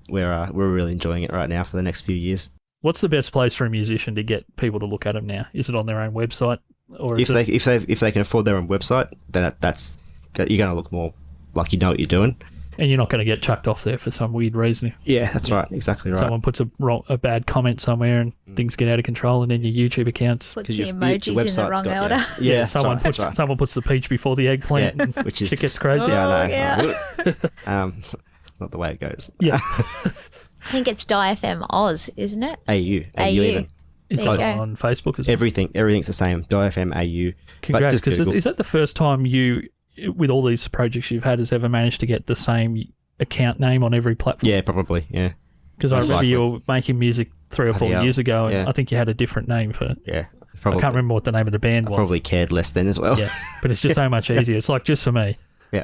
we're really enjoying it right now for the next few years. What's the best place for a musician to get people to look at them now? Is it on their own website, or If they can afford their own website, then that's you're going to look more like you know what you're doing. and you're not going to get chucked off there for some weird reason? Yeah, that's right. Exactly right. Someone puts a bad comment somewhere and things get out of control, and then your YouTube accounts. Puts 'Cause the your emojis in the website's wrong got- order. Yeah, that's someone right, puts that's right. someone puts the peach before the eggplant, Yeah, and which is shit gets just- crazy. Yeah, I know. yeah. It's not the way it goes. Yeah. I think it's D.I.E.F.M Oz, isn't it? AU AU. even. It's There you like go. on Facebook as well. Everything's the same. D.I.E.F.M AU. Congrats, But just because Google. is that the first time you, with all these projects you've had, has ever managed to get the same account name on every platform? Yeah, probably. Yeah. Because I most remember likely. you were making music 3 or 4 Bloody hell. years ago, and Yeah. I think you had a different name for. Yeah. I Probably. can't remember what the name of the band was. Probably cared less then as well. Yeah, but it's just so much easier. It's like just for me. Yeah.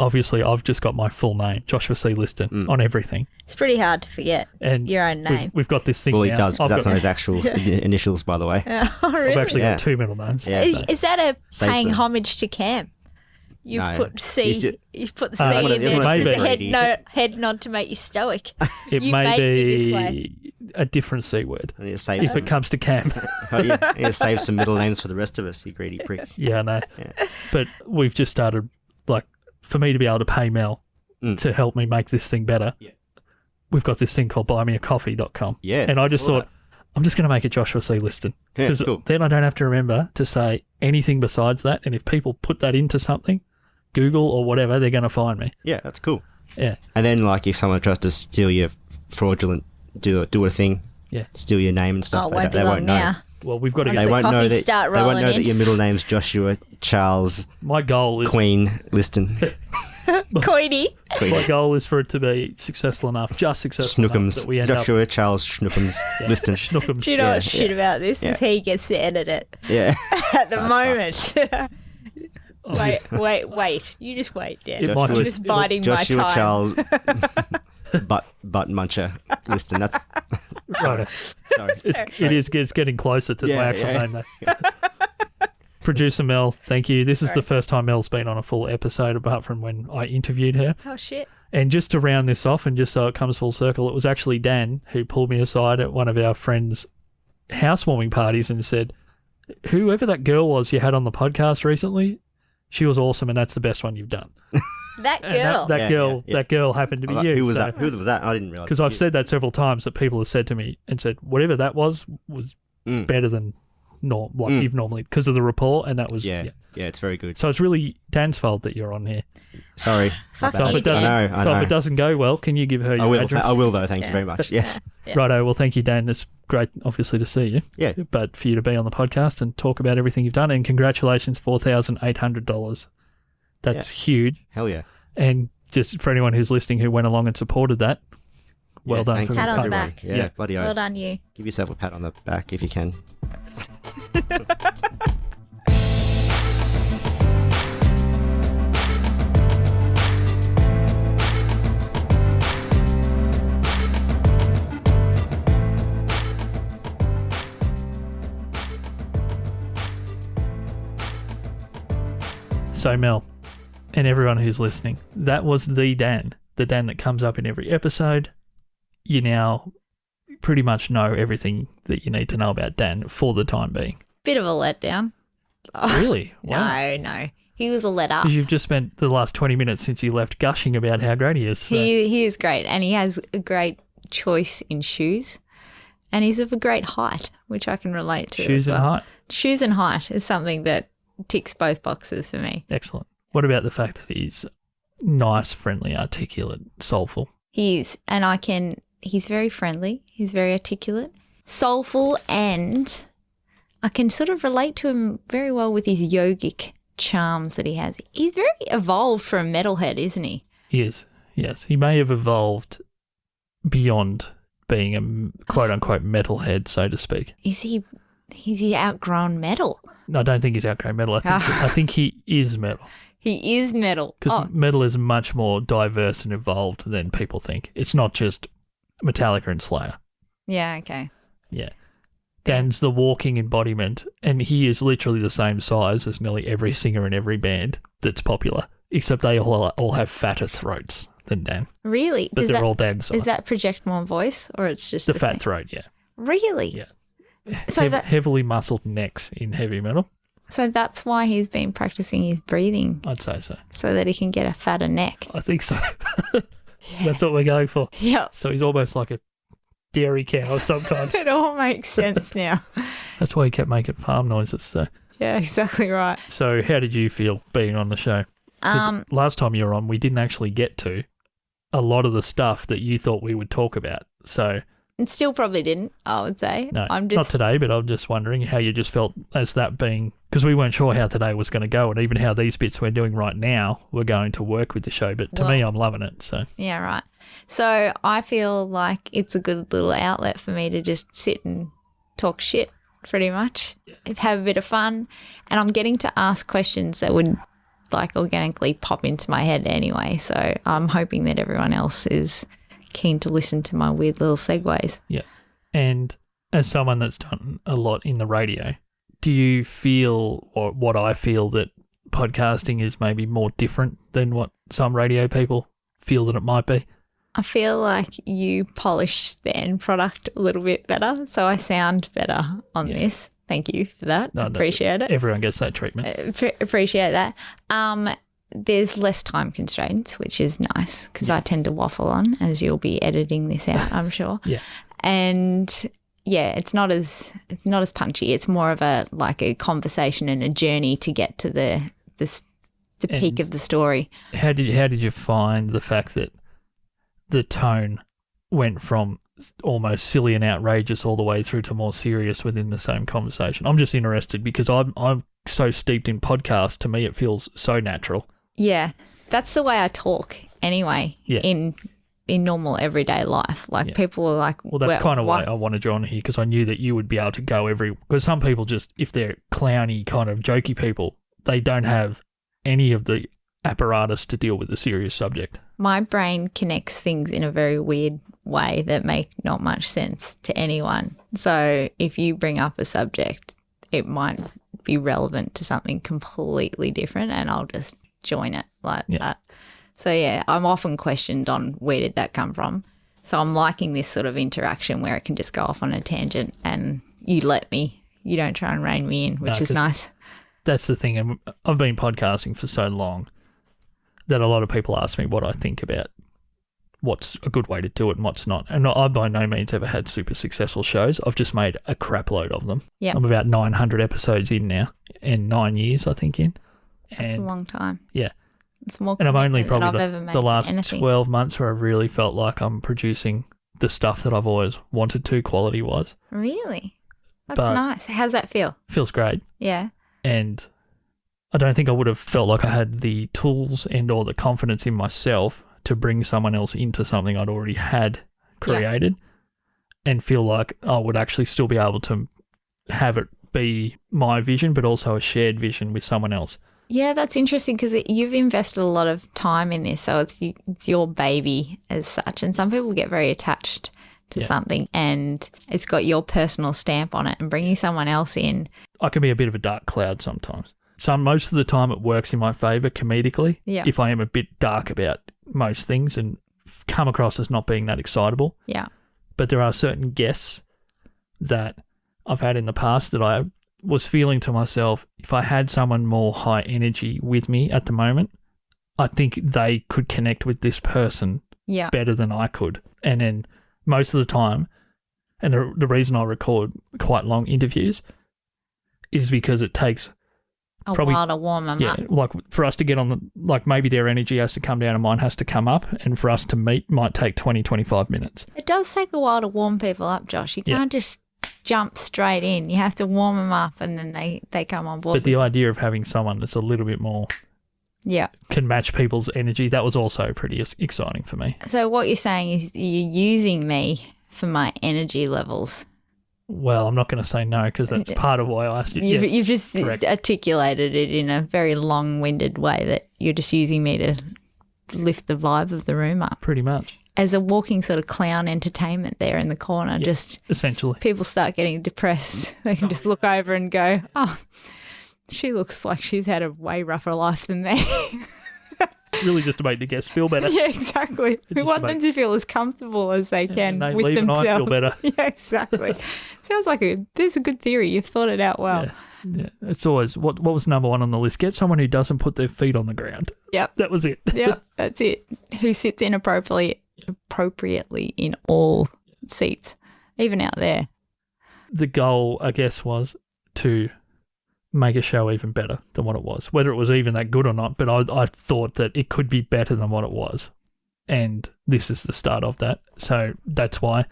Obviously, I've just got my full name, Joshua C. Liston, on everything, It's pretty hard to forget and your own name. We've got this thing. Well, he now. does, 'cause I've that's got- not his actual initials, by the way. Oh, I've really? actually Yeah. got 2 middle names. Yeah, so- Is that a Saves paying them. homage to Cam? You No. put C. He's ju- You put the Uh, C one of- in he's there. one of Maybe. The head nod to make you stoic. It You may made me this way. be a different C word I need to save if some, it comes to Cam. I need to save some middle names for the rest of us, you greedy prick. Yeah, I know. Yeah. But we've just started, like, for me to be able to pay Mel to help me make this thing better, we've got this thing called buymeacoffee.com. Yes, and I just saw thought, I'm just going to make it Joshua C. Liston. Yeah, Because cool. then I don't have to remember to say anything besides that. And if people put that into something, Google or whatever, they're going to find me. Yeah, that's cool. Yeah. And then, like, if someone tries to steal your fraudulent, do a thing, steal your name and stuff, Oh, it won't be they long won't know. now. Well, we've got to Once get. They won't know coffees that. start They won't rolling know in. that your middle name's Joshua Charles My goal is Queen Liston. Queenie. my goal is for it to be successful enough, just successful enough Snookums. that we end Joshua Charles Schnookums Liston. up Schnookums. Do you know Yeah, what's shit yeah. about this? Yeah. Is he gets to edit it Yeah. at the That moment. Wait. You just wait, Dan. It might I'm just- just biding Joshua my time. Charles butt muncher Liston. That's Right. sorry. It's getting closer to my Yeah, actual yeah. name though. Producer Mel, thank you. This is the first time Mel's been on a full episode apart from when I interviewed her. Oh shit. And just to round this off and just so it comes full circle, it was actually Dan who pulled me aside at one of our friends' housewarming parties and said, whoever that girl was you had on the podcast recently, she was awesome and that's the best one you've done. That And girl. that girl happened to be you. Who was so- that? Who was that? I didn't realize. Because I've said that several times that people have said to me and said, whatever that was better than you've normally, because of the rapport, and that was, Yeah, it's very good. So it's really Dan's fault that you're on here. Sorry. Fuck So you, if it doesn't, Dan. I know. if it doesn't go well, can you give her your address? I will though. Thank you very much. Yes. Yeah. Righto, well, thank you, Dan. It's great, obviously, to see you. Yeah. But for you to be on the podcast and talk about everything you've done, and congratulations, $4,800. That's huge. Hell yeah. And just for anyone who's listening who went along and supported that, well Yeah, done. thanks For Pat on the everybody. back. Yeah, bloody oath. Well done, you. Give yourself a pat on the back if you can. So, Mel, and everyone who's listening, that was the Dan that comes up in every episode. You now pretty much know everything that you need to know about Dan for the time being. Bit of a letdown. Really? Wow. No. He was a let up. Because you've just spent the last 20 minutes since you left gushing about how great he is. So. He is great, and he has a great choice in shoes, and he's of a great height, which I can relate to. Shoes as and well. height. Shoes and height is something that ticks both boxes for me. Excellent. What about the fact that he's nice, friendly, articulate, soulful? He's very friendly. He's very articulate, soulful, and I can sort of relate to him very well with his yogic charms that he has. He's very evolved for a metalhead, isn't he? He is, yes. He may have evolved beyond being a quote-unquote metalhead, so to speak. Is he outgrown metal? No, I don't think he's outgrown metal. I think he is metal. He is metal. Because metal is much more diverse and evolved than people think. It's not just Metallica and Slayer. Yeah, okay. Yeah. Dan's the walking embodiment, and he is literally the same size as nearly every singer in every band that's popular, except they all have fatter throats than Dan. Really? But they're all Dan's size. Is that project more voice, or it's just The the fat thing? throat, yeah. Really? Yeah. So Heavily muscled necks in heavy metal, so that's why he's been practicing his breathing, I'd say so. so that he can get a fatter neck. I think so. That's what we're going for. Yeah. So he's almost like a dairy cow of some kind. It all makes sense now. That's why he kept making farm noises. So. Yeah, exactly right. So how did you feel being on the show? 'Cause last time you were on, we didn't actually get to a lot of the stuff that you thought we would talk about. So And still probably didn't, I would say. no, I'm not just today, but I'm just wondering how you just felt as that being, because we weren't sure how today was going to go and even how these bits we're doing right now were going to work with the show. But to me, I'm loving it. So yeah, right. So I feel like it's a good little outlet for me to just sit and talk shit, pretty much. Have a bit of fun. And I'm getting to ask questions that would like organically pop into my head anyway. So I'm hoping that everyone else is keen to listen to my weird little segues. yeah. And as someone that's done a lot in the radio, do you feel, or what I feel, that podcasting is maybe more different than what some radio people feel that it might be? I feel like you polish the end product a little bit better, so I sound better on this. Thank you for that. No, Appreciate it. Everyone gets that treatment. Appreciate that. There's less time constraints, which is nice because I tend to waffle on, as you'll be editing this out, I'm sure. Yeah. And yeah, it's not as punchy. It's more of a conversation and a journey to get to the peak of the story. How did you find the fact that the tone went from almost silly and outrageous all the way through to more serious within the same conversation? I'm just interested because I'm so steeped in podcasts. To me, it feels so natural. Yeah, that's the way I talk anyway. Yeah. In normal everyday life, people are like, well, that's kind of why I wanted you on here, because I knew that you would be able to go because some people just, if they're clowny kind of jokey people, they don't have any of the apparatus to deal with the serious subject. My brain connects things in a very weird way that make not much sense to anyone. So if you bring up a subject, it might be relevant to something completely different, and I'll just join it like that. So yeah, I'm often questioned on where did that come from. So I'm liking this sort of interaction where it can just go off on a tangent and you let me. You don't try and rein me in, which is nice. That's the thing. And I've been podcasting for so long that a lot of people ask me what I think about what's a good way to do it and what's not. And I by no means ever had super successful shows. I've just made a crap load of them. Yeah. I'm about 900 episodes in now, and 9 years, I think, in. That's a long time. Yeah. It's more and I'm only than I've probably ever made the last anything. 12 months where I've really felt like I'm producing the stuff that I've always wanted to, quality-wise. Really? That's But nice. How's that feel? Feels great. Yeah. And I don't think I would have felt like I had the tools and or the confidence in myself to bring someone else into something I'd already had created and feel like I would actually still be able to have it be my vision, but also a shared vision with someone else. Yeah, that's interesting because you've invested a lot of time in this, so it's your baby as such. And some people get very attached to something and it's got your personal stamp on it, and bringing someone else in. I can be a bit of a dark cloud sometimes. Most of the time it works in my favour comedically if I am a bit dark about most things and come across as not being that excitable. Yeah. But there are certain guests that I've had in the past that I was feeling to myself, if I had someone more high energy with me at the moment, I think they could connect with this person better than I could. And then most of the time, and the reason I record quite long interviews is because it takes a while to warm them up. Like for us to get on maybe their energy has to come down and mine has to come up, and for us to meet might take 20, 25 minutes. It does take a while to warm people up, Josh. You can't just jump straight in. You have to warm them up and then they come on board. But the idea of having someone that's a little bit more can match people's energy, that was also pretty exciting for me. So what you're saying is you're using me for my energy levels. Well, I'm not going to say no because that's part of why I asked you. You've just articulated it in a very long-winded way that you're just using me to lift the vibe of the room up. Pretty much. As a walking sort of clown entertainment there in the corner, just essentially. People start getting depressed. They can just look over and go, oh, she looks like she's had a way rougher life than me. Really just to make the guests feel better. Yeah, exactly. We want them to feel as comfortable as they can and they with leave themselves. And I feel better. Yeah, exactly. Sounds like there's a good theory. You've thought it out well. Yeah. It's always, what was number one on the list? Get someone who doesn't put their feet on the ground. Yep. That was it. Yep, that's it. Who sits inappropriately in all seats, even out there. The goal, I guess, was to make a show even better than what it was, whether it was even that good or not. But I thought that it could be better than what it was. And this is the start of that. So that's why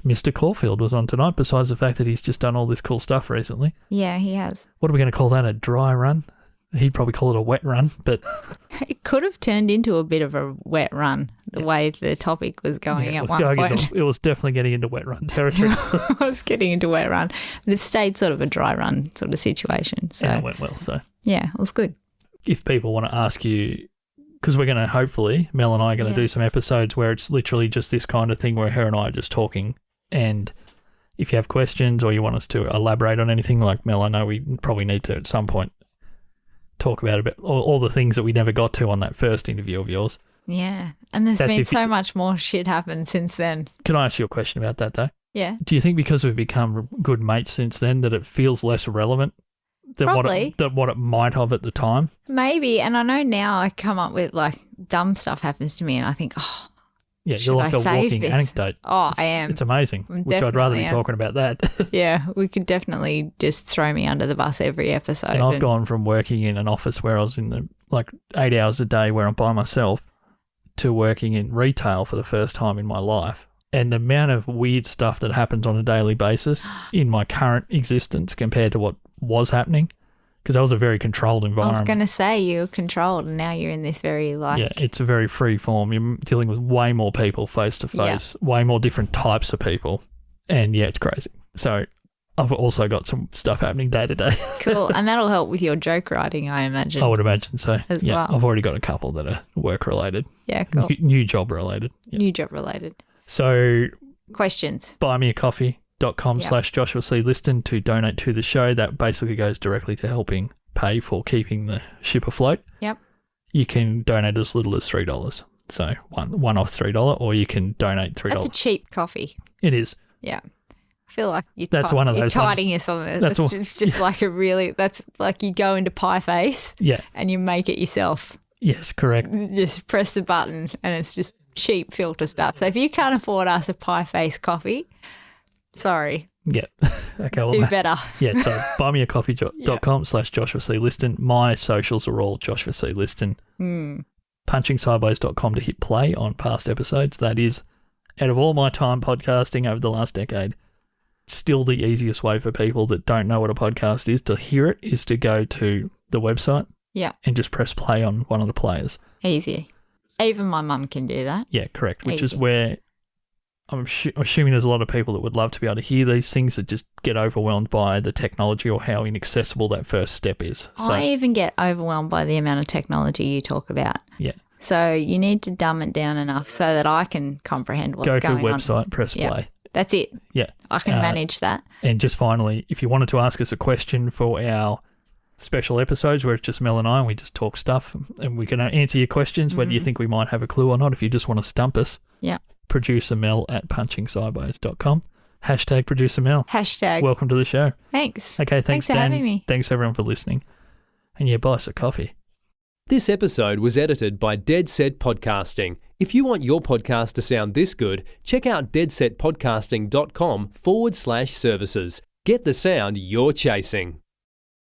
Mr. Caulfield was on tonight, besides the fact that he's just done all this cool stuff recently. Yeah, he has. What are we going to call that, a dry run? He'd probably call it a wet run, but... It could have turned into a bit of a wet run, the way the topic was going at one point. It was definitely getting into wet run territory. I was getting into wet run, but it stayed sort of a dry run sort of situation. So and it went well, so... Yeah, it was good. If people want to ask you... Because we're going to, hopefully, Mel and I are going to do some episodes where it's literally just this kind of thing where her and I are just talking. And if you have questions or you want us to elaborate on anything, like Mel, I know we probably need to at some point talk about a bit all the things that we never got to on that first interview of yours. Yeah. And there's That's been if so much more shit happened since then. Can I ask you a question about that, though? Yeah. Do you think because we've become good mates since then that it feels less relevant than Probably. what it might have at the time? Maybe. And I know now I come up with like dumb stuff happens to me and I think, oh, Yeah, should you're like I a save walking this? anecdote. Oh, I am. It's amazing, I'm which I'd rather definitely be am. talking about that. Yeah, we could definitely just throw me under the bus every episode. And I've gone from working in an office where I was in 8 hours a day where I'm by myself to working in retail for the first time in my life. And the amount of weird stuff that happens on a daily basis in my current existence compared to what was happening, because I was a very controlled I environment. was going to say you were controlled and now you're in this very Yeah, it's a very free form. You're dealing with way more people face to face, way more different types of people. And yeah, it's crazy. So I've also got some stuff happening day to day. cool. And that'll help with your joke writing, I imagine. I would imagine so. As yeah, well. I've already got a couple that are work related. Yeah, cool. New job related. Yeah. New job related. So Questions. buymeacoffee.com/Joshua C. Liston to donate to the show. That basically goes directly to helping pay for keeping the ship afloat. Yep. You can donate as little as $3. So one off $3, or you can donate $3. That's a cheap coffee. It is. Yeah. I feel like That's one of you're those tiding us on it. That's That's just like that's like you go into Pie Face Yeah. and you make it yourself. Yes, correct. Just press the button and it's just cheap filter stuff. So if you can't afford us a Pie Face coffee, sorry, Yeah. Okay. Well, do better. yeah. So buymeacoffee.com/Joshua C. Liston. My socials are all Joshua C. Liston. Punchingsideways.com to hit play on past episodes. That is, out of all my time podcasting over the last decade, still the easiest way for people that don't know what a podcast is to hear it is to go to the website. Yeah. And just press play on one of the players. Easy. Even my mum can do that. Yeah, correct. Which is Easy. where I'm assuming there's a lot of people that would love to be able to hear these things that just get overwhelmed by the technology or how inaccessible that first step is. So, I even get overwhelmed by the amount of technology you talk about. yeah. So you need to dumb it down enough so that I can comprehend what's Go to going on. website, press Yeah. play. That's it. Yeah. I can manage that. And just finally, if you wanted to ask us a question for our special episodes where it's just Mel and I and we just talk stuff and we can answer your questions, whether you think we might have a clue or not, if you just want to stump us, Yeah. producer Mel at punchingsideways.com. # producer Mel. Hashtag. Welcome to the show. Thanks. Okay, thanks for Dan. having me. Thanks everyone for listening. And yeah, buy us a coffee. This episode was edited by Dead Set Podcasting. If you want your podcast to sound this good, check out deadsetpodcasting.com/services. Get the sound you're chasing.